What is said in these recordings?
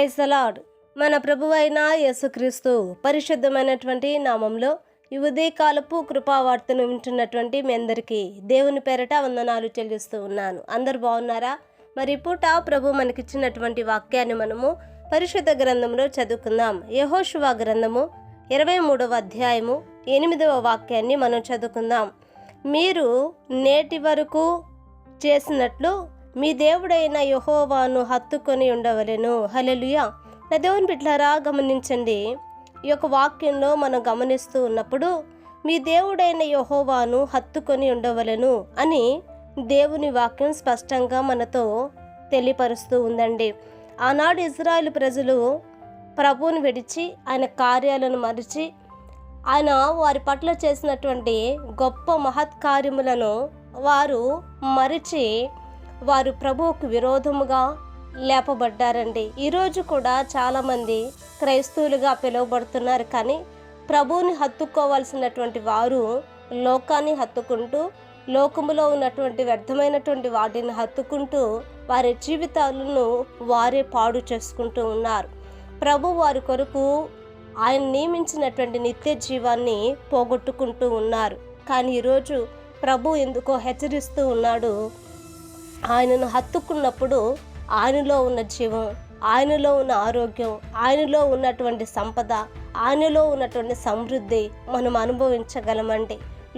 Praise the lord. మన ప్రభువైన యేసుక్రీస్తు పరిశుద్ధమైనటువంటి నామంలో ఈ ఉదయకాలపు కృపావార్తను వింటున్నటువంటి మీ అందరికీ దేవుని పేరట వందనాలు చెల్లిస్తూ ఉన్నాను. అందరు బాగున్నారా? మరి పూట ప్రభు మనకిచ్చినటువంటి వాక్యాన్ని మనము పరిశుద్ధ గ్రంథంలో చదువుకుందాం. యెహోషువ గ్రంథము 23వ అధ్యాయము 8వ వాక్యాన్ని మనం చదువుకుందాం. మీరు నేటి వరకు చేసినట్లు మీ దేవుడైన యెహోవాను హత్తుకొని ఉండవలెను. హల్లెలూయా. నా దేవుని బిడ్డలారా, గమనించండి. ఈ యొక్క వాక్యంలో మనం గమనిస్తూ ఉన్నప్పుడు మీ దేవుడైన యెహోవాను హత్తుకొని ఉండవలెను అని దేవుని వాక్యం స్పష్టంగా మనతో తెలియపరుస్తూ ఉందండి. ఆనాడు ఇజ్రాయేల్ ప్రజలు ప్రభువుని విడిచి ఆయన కార్యాలను మరిచి ఆయన వారి పట్ల చేసినటువంటి గొప్ప మహత్కార్యములను వారు మరిచి వారు ప్రభువుకు విరోధముగా లేపబడ్డారండి. ఈరోజు కూడా చాలామంది క్రైస్తవులుగా పిలువబడుతున్నారు, కానీ ప్రభువుని హత్తుకోవాల్సినటువంటి వారు లోకాన్ని హత్తుకుంటూ లోకములో ఉన్నటువంటి వ్యర్థమైనటువంటి వాటిని హత్తుకుంటూ వారి జీవితాలను వారే పాడు చేసుకుంటూ ఉన్నారు. ప్రభు వారి కొరకు ఆయన నియమించినటువంటి నిత్య జీవాన్ని పోగొట్టుకుంటూ ఉన్నారు. కానీ ఈరోజు ప్రభు ఎందుకో హెచ్చరిస్తూ ఉన్నాడు. ఆయనను హత్తుకున్నప్పుడు ఆయనలో ఉన్న జీవం, ఆయనలో ఉన్న ఆరోగ్యం, ఆయనలో ఉన్నటువంటి సంపద, ఆయనలో ఉన్నటువంటి సమృద్ధి మనం అనుభవించగలమండి.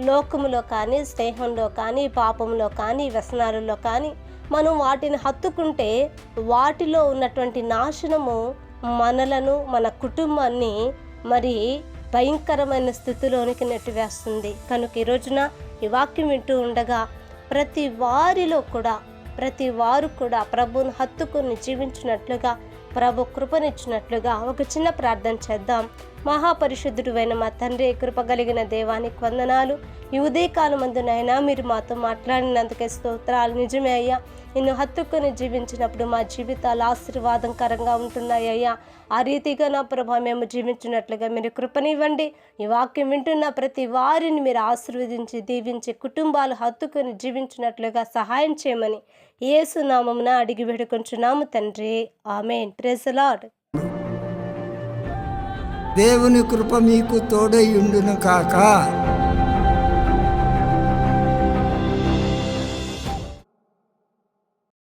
లోకములో కానీ, స్నేహంలో కానీ, పాపంలో కానీ, వ్యసనాలలో కానీ మనం వాటిని హత్తుకుంటే వాటిలో ఉన్నటువంటి నాశనము మనలను, మన కుటుంబాన్ని మరి భయంకరమైన స్థితిలోనికి నెట్టివేస్తుంది. కనుక ఈ రోజున ఈ వాక్యం వింటూ ఉండగా ప్రతి వారు కూడా ప్రభువును హత్తుకుని జీవించినట్లుగా, ప్రభు కృపనిచ్చినట్లుగా ఒక చిన్న ప్రార్థన చేద్దాం. మహాపరిశుద్ధుడైన మా తండ్రి, కృప కలిగిన దేవానికి వందనాలు. ఈ ఉదయకాలమందునైనా మీరు మాతో మాట్లాడినందుకే స్తోత్రాలు. నిజమే అయ్యా, నిన్ను హత్తుకొని జీవించినప్పుడు మా జీవితాలు ఆశీర్వాదకరంగా ఉంటున్నాయి అయ్యా. ఆ రీతిగా నా ప్రభా మేము జీవించినట్లుగా మీరు కృపనివ్వండి. ఈ వాక్యం వింటున్న ప్రతి వారిని మీరు ఆశీర్వదించి దీవించి కుటుంబాలు హత్తుకొని జీవించినట్లుగా సహాయం చేయమని యేసు నామమున అడిగి వేడుకొంచున్నాము తండ్రి. ఆమేన్. Praise the Lord. దేవుని కృప మీకు తోడై ఉండును కాక.